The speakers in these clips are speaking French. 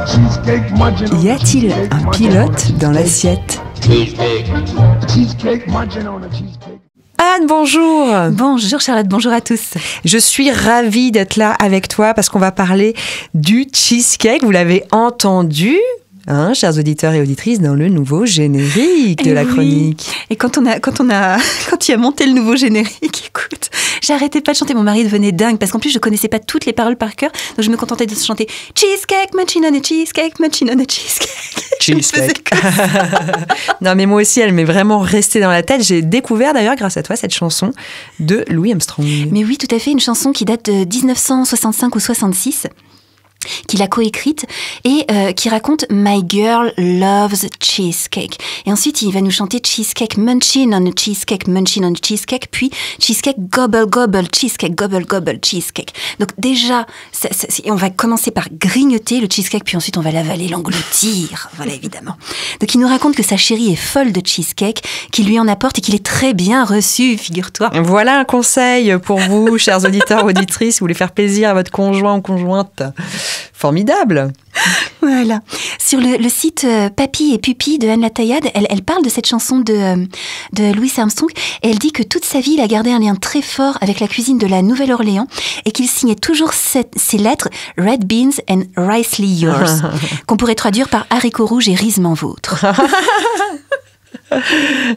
Y a-t-il un pilote dans l'assiette? Anne, bonjour. Bonjour Charlotte, bonjour à tous. Je suis ravie d'être là avec toi parce qu'on va parler du cheesecake. Vous l'avez entendu, hein, chers auditeurs et auditrices, dans le nouveau générique de la chronique. Et quand il a monté le nouveau générique, écoute, j'arrêtais pas de chanter. Mon mari devenait dingue parce qu'en plus je connaissais pas toutes les paroles par cœur, donc je me contentais de chanter cheesecake, munching on a cheesecake, munching on a cheesecake. Cheesecake. Non, mais moi aussi, elle m'est vraiment restée dans la tête. J'ai découvert d'ailleurs, grâce à toi, cette chanson de Louis Armstrong. Mais oui, tout à fait, une chanson qui date de 1965 ou 66. Qu'il a coécrite et qui raconte My Girl Loves Cheesecake. Et ensuite, il va nous chanter Cheesecake Munchin on a Cheesecake, Munchin on a Cheesecake, puis Cheesecake Gobble Gobble Cheesecake, Gobble Gobble Cheesecake. Donc déjà, on va commencer par grignoter le cheesecake, puis ensuite on va l'avaler, l'engloutir. Voilà, évidemment. Donc il nous raconte que sa chérie est folle de cheesecake, qu'il lui en apporte et qu'il est très bien reçu, figure-toi. Voilà un conseil pour vous, chers auditeurs, auditrices, si vous voulez faire plaisir à votre conjoint ou conjointe. Formidable. Voilà. Sur le site Papy et Pupille de Anne Lataillade, elle parle de cette chanson de Louis Armstrong et elle dit que toute sa vie, il a gardé un lien très fort avec la cuisine de la Nouvelle-Orléans et qu'il signait toujours ses lettres « Red beans and ricely yours » qu'on pourrait traduire par « haricots rouges et risement vôtre ».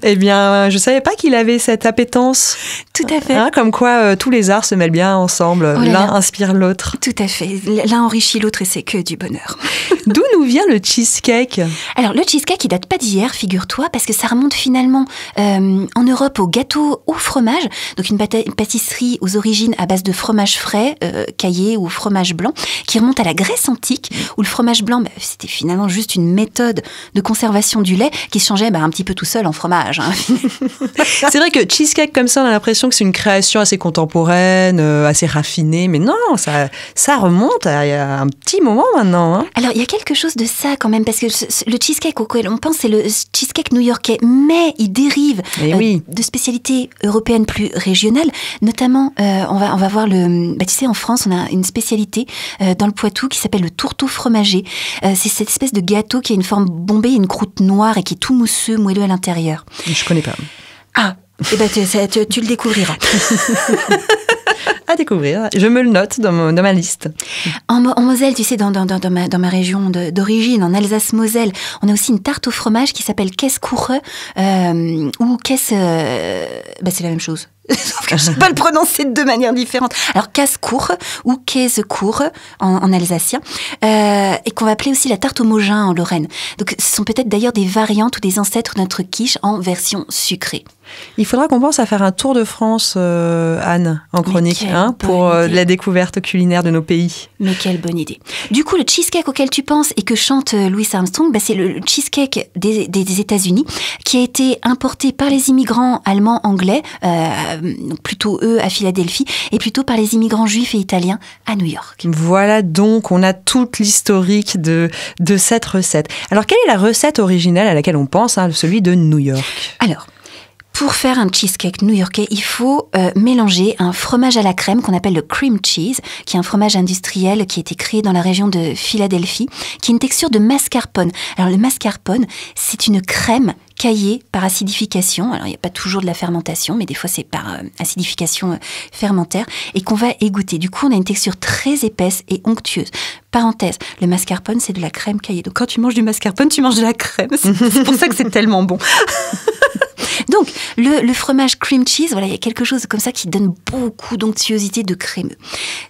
Eh bien, je ne savais pas qu'il avait cette appétence. Tout à fait. Hein, comme quoi, tous les arts se mêlent bien ensemble. L'un inspire l'autre. Tout à fait. L'un enrichit l'autre et c'est que du bonheur. D'où nous vient le cheesecake ? Alors, le cheesecake, il date pas d'hier, figure-toi, parce que ça remonte finalement en Europe au gâteau au fromage. Donc, une pâtisserie aux origines à base de fromage frais, caillé ou fromage blanc, qui remonte à la Grèce antique, où le fromage blanc, c'était finalement juste une méthode de conservation du lait qui se changeait un petit peu tout seul en fromage. Hein. C'est vrai que cheesecake comme ça, on a l'impression que c'est une création assez contemporaine, assez raffinée, mais non, ça remonte à un petit moment maintenant. Hein. Alors, il y a quelque chose de ça quand même, parce que le cheesecake auquel on pense, c'est le cheesecake new-yorkais, mais il dérive de spécialités européennes plus régionales, notamment, on va voir tu sais, en France, on a une spécialité dans le Poitou qui s'appelle le tourteau fromager. C'est cette espèce de gâteau qui a une forme bombée, une croûte noire et qui est tout mousseux, moelleux à l'intérieur. Je connais pas. Ah, eh ben tu le découvriras. À découvrir. Je me le note dans ma liste. En Moselle, tu sais, dans ma région d'origine, en Alsace-Moselle, on a aussi une tarte au fromage qui s'appelle Käsekuche ou c'est la même chose. Sauf que je ne sais pas le prononcer de deux manières différentes. Alors, Käsekuche ou Käsekuche en alsacien, et qu'on va appeler aussi la tarte au Mogin en Lorraine. Donc, ce sont peut-être d'ailleurs des variantes ou des ancêtres de notre quiche en version sucrée. Il faudra qu'on pense à faire un tour de France, Anne, en chronique, pour la découverte culinaire de nos pays. Mais quelle bonne idée. Du coup, le cheesecake auquel tu penses et que chante Louis Armstrong, c'est le cheesecake des États-Unis qui a été importé par les immigrants allemands, anglais, donc plutôt eux à Philadelphie, et plutôt par les immigrants juifs et italiens à New York. Voilà, donc on a toute l'historique de cette recette. Alors, quelle est la recette originale à laquelle on pense, celui de New York ? Alors, pour faire un cheesecake new-yorkais, il faut mélanger un fromage à la crème qu'on appelle le cream cheese, qui est un fromage industriel qui a été créé dans la région de Philadelphie, qui a une texture de mascarpone. Alors le mascarpone, c'est une crème caillée par acidification. Alors il n'y a pas toujours de la fermentation, mais des fois c'est par acidification fermentaire, et qu'on va égoutter. Du coup, on a une texture très épaisse et onctueuse. Parenthèse, le mascarpone, c'est de la crème caillée. Donc quand tu manges du mascarpone, tu manges de la crème. C'est pour ça que c'est tellement bon. Donc, le fromage cream cheese, voilà, il y a quelque chose comme ça qui donne beaucoup d'onctuosité, de crémeux.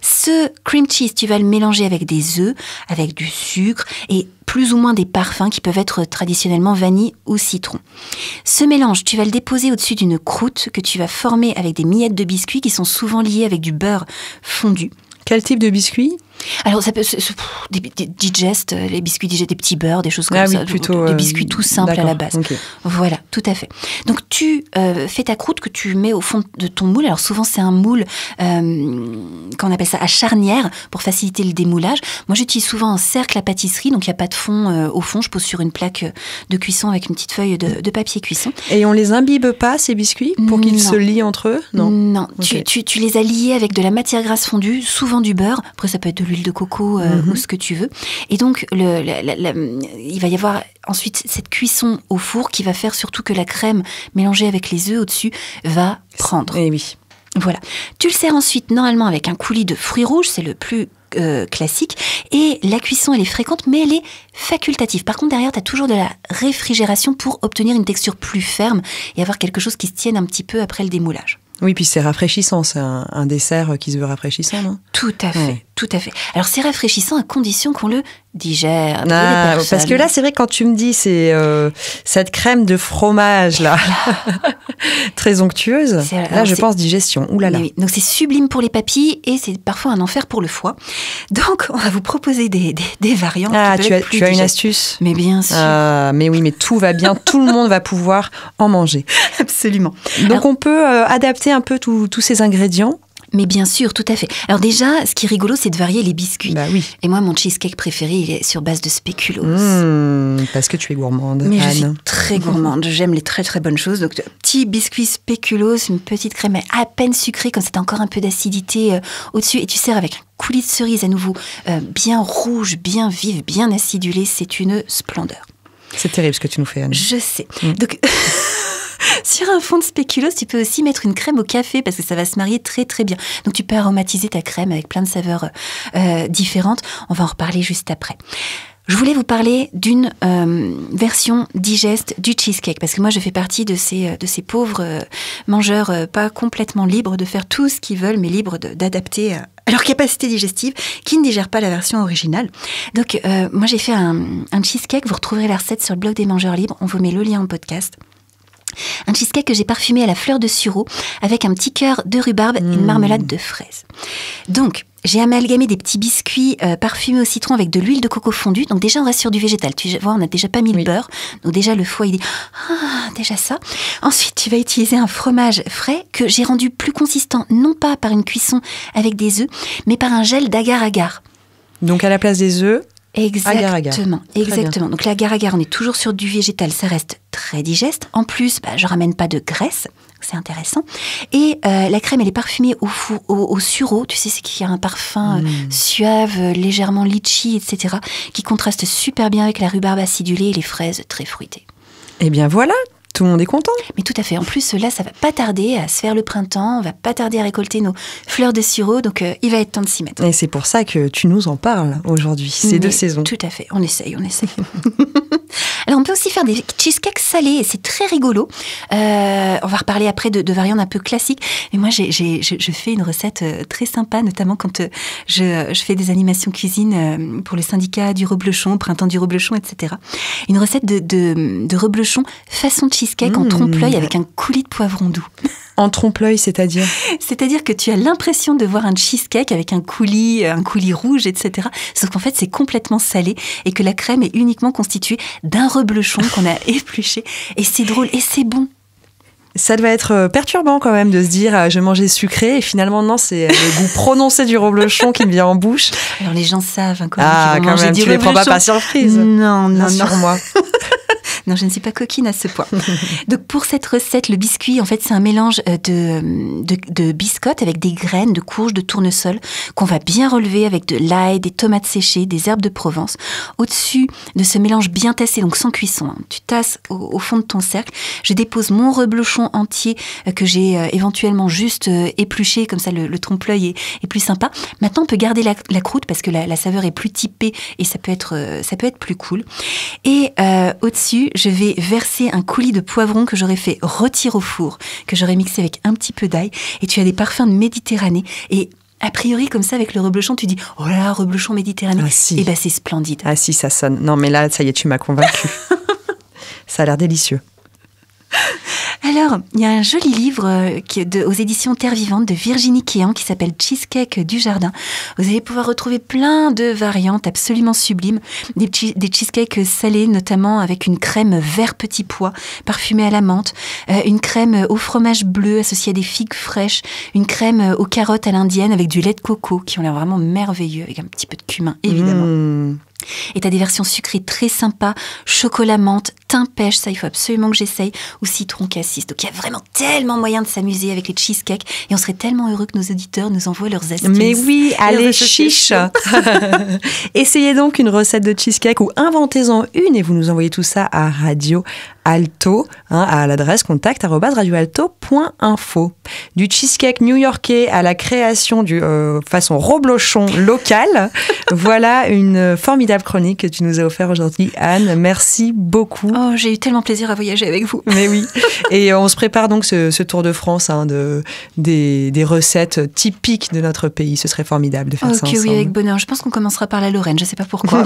Ce cream cheese, tu vas le mélanger avec des œufs, avec du sucre et plus ou moins des parfums qui peuvent être traditionnellement vanille ou citron. Ce mélange, tu vas le déposer au-dessus d'une croûte que tu vas former avec des miettes de biscuits qui sont souvent liées avec du beurre fondu. Quel type de biscuit ? Alors, ça peut des digest, les biscuits digest, des petits beurres, des choses comme ça. Plutôt, des biscuits tout simples à la base. Okay. Voilà, tout à fait. Donc, tu fais ta croûte que tu mets au fond de ton moule. Alors, souvent, c'est un moule, qu'on appelle ça à charnière, pour faciliter le démoulage. Moi, j'utilise souvent un cercle à pâtisserie, donc il n'y a pas de fond au fond. Je pose sur une plaque de cuisson avec une petite feuille de papier cuisson. Et on les imbibe pas, ces biscuits, pour qu'ils se lient entre eux ? Non. Okay. Tu les as liés avec de la matière grasse fondue, souvent du beurre. Après, ça peut être de l'huile de coco ou ce que tu veux. Et donc, il va y avoir ensuite cette cuisson au four qui va faire surtout que la crème mélangée avec les œufs au-dessus va prendre. Eh oui. Voilà. Tu le sers ensuite normalement avec un coulis de fruits rouges, c'est le plus classique. Et la cuisson, elle est fréquente, mais elle est facultative. Par contre, derrière, tu as toujours de la réfrigération pour obtenir une texture plus ferme et avoir quelque chose qui se tienne un petit peu après le démoulage. Oui, puis c'est rafraîchissant, c'est un dessert qui se veut rafraîchissant, non ? Tout à fait, Ouais. tout à fait. Alors c'est rafraîchissant à condition qu'on le digère. Parce que là, c'est vrai, quand tu me dis c'est cette crème de fromage là, très onctueuse, là je pense digestion. Ouh là là. Oui. Donc c'est sublime pour les papilles et c'est parfois un enfer pour le foie. Donc on va vous proposer des variantes. Ah, qui peuvent être plus tu as une digestes. astuce ? Mais bien sûr. Mais oui, mais tout va bien, tout le monde va pouvoir en manger. Absolument. Donc Alors, on peut adapter un peu tous ces ingrédients. mais bien sûr, tout à fait. Alors déjà, ce qui est rigolo, c'est de varier les biscuits. Bah oui. Et moi, mon cheesecake préféré, il est sur base de spéculoos. Parce que tu es gourmande, Mais je Anne. suis très gourmande, j'aime les très très bonnes choses. Donc, petit biscuit spéculoos, une petite crème à peine sucrée, comme c'est encore un peu d'acidité au-dessus. Et tu sers avec un coulis de cerise à nouveau, bien rouge, bien vive, bien acidulé. C'est une splendeur. C'est terrible ce que tu nous fais, Anne. Je sais. Donc, sur un fond de spéculoos, tu peux aussi mettre une crème au café parce que ça va se marier très très bien. Donc, tu peux aromatiser ta crème avec plein de saveurs différentes. On va en reparler juste après. Je voulais vous parler d'une version digeste du cheesecake parce que moi je fais partie de ces pauvres mangeurs pas complètement libres de faire tout ce qu'ils veulent mais libres d'adapter à leur capacité digestive qui ne digèrent pas la version originale. Donc moi j'ai fait un cheesecake, vous retrouverez la recette sur le blog des mangeurs libres, on vous met le lien en podcast. Un cheesecake que j'ai parfumé à la fleur de sureau avec un petit cœur de rhubarbe et une marmelade de fraises. Donc, j'ai amalgamé des petits biscuits parfumés au citron avec de l'huile de coco fondue. Donc déjà, on reste sur du végétal. Tu vois, on n'a déjà pas mis le beurre. Donc déjà, le foie, il dit « Ah, déjà ça ». Ensuite, tu vas utiliser un fromage frais que j'ai rendu plus consistant, non pas par une cuisson avec des œufs, mais par un gel d'agar-agar. Donc à la place des œufs, Exactement, exactement. Donc l'agar-agar, on est toujours sur du végétal, ça reste très digeste. En plus, je ramène pas de graisse, c'est intéressant. Et la crème, elle est parfumée au sureau, tu sais, c'est qu'il y a un parfum suave, légèrement litchi, etc., qui contraste super bien avec la rhubarbe acidulée et les fraises très fruitées. eh bien voilà, tout le monde est content. Mais tout à fait. En plus, là, ça va pas tarder à se faire le printemps, on va pas tarder à récolter nos fleurs de sureau, donc il va être temps de s'y mettre. Et c'est pour ça que tu nous en parles aujourd'hui, ces deux saisons. Tout à fait, on essaye. Alors, on peut aussi faire des cheesecakes salés, et c'est très rigolo. On va reparler après de variantes un peu classiques. Mais moi, je fais une recette très sympa, notamment quand je fais des animations cuisine pour le syndicat du reblochon, au printemps du reblochon, etc. Une recette de reblochon façon cheesecake en trompe-l'œil avec un coulis de poivron doux. En trompe-l'œil, c'est-à-dire ? C'est-à-dire que tu as l'impression de voir un cheesecake avec un coulis rouge, etc. Sauf qu'en fait, c'est complètement salé et que la crème est uniquement constituée d'un reblochon qu'on a épluché. Et c'est drôle et c'est bon. Ça doit être perturbant quand même de se dire je mangeais sucré et finalement non, c'est le goût prononcé du reblochon qui me vient en bouche. Alors les gens savent comment ils vont manger du reblochon. Tu les prends pas par surprise. Non. Sur moi. Non, je ne suis pas coquine à ce point. Donc, pour cette recette, le biscuit, en fait, c'est un mélange de biscottes avec des graines de courge, de tournesol, qu'on va bien relever avec de l'ail, des tomates séchées, des herbes de Provence. Au-dessus de ce mélange bien tassé, donc sans cuisson, tu tasses au fond de ton cercle. Je dépose mon reblochon entier que j'ai éventuellement juste épluché, comme ça le trompe-l'œil est plus sympa. Maintenant, on peut garder la croûte parce que la saveur est plus typée et ça peut être plus cool. Et au-dessus, je vais verser un coulis de poivron que j'aurais fait rôtir au four, que j'aurais mixé avec un petit peu d'ail. Et tu as des parfums de Méditerranée. Et a priori, comme ça, avec le reblochon, tu dis « Oh là, reblochon Méditerranée ». Ah, si. Et bien, c'est splendide. Ah si, ça sonne. Non, mais là, ça y est, tu m'as convaincue. Ça a l'air délicieux. Alors, il y a un joli livre aux éditions Terre Vivante de Virginie Kéan qui s'appelle Cheesecake du Jardin. Vous allez pouvoir retrouver plein de variantes absolument sublimes. Des cheesecakes salés, notamment avec une crème vert petit pois parfumée à la menthe, une crème au fromage bleu associée à des figues fraîches, une crème aux carottes à l'indienne avec du lait de coco qui ont l'air vraiment merveilleux, avec un petit peu de cumin, évidemment. Et t'as des versions sucrées très sympas, chocolat menthe, thym pêche, ça il faut absolument que j'essaye, ou citron cassis. Donc il y a vraiment tellement moyen de s'amuser avec les cheesecakes et on serait tellement heureux que nos auditeurs nous envoient leurs astuces. Mais oui, allez chiche. Essayez donc une recette de cheesecake ou inventez-en une et vous nous envoyez tout ça à Radio Alto, à l'adresse contact@radioalto.info. Du cheesecake new-yorkais à la création du façon reblochon local. Voilà une formidable chronique que tu nous as offert aujourd'hui, Anne. Merci beaucoup. Oh, j'ai eu tellement plaisir à voyager avec vous. Mais oui. Et on se prépare donc ce tour de France des recettes typiques de notre pays. Ce serait formidable de faire ça ensemble. Ok, oui, avec bonheur. Je pense qu'on commencera par la Lorraine. Je ne sais pas pourquoi.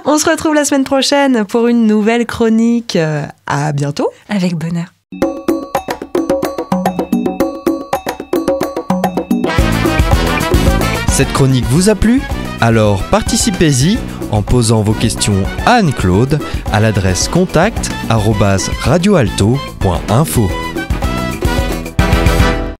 On se retrouve la semaine prochaine pour une nouvelle chronique. À bientôt. Avec bonheur. Cette chronique vous a plu ? Alors participez-y en posant vos questions à Anne-Claude à l'adresse contact@radioalto.info.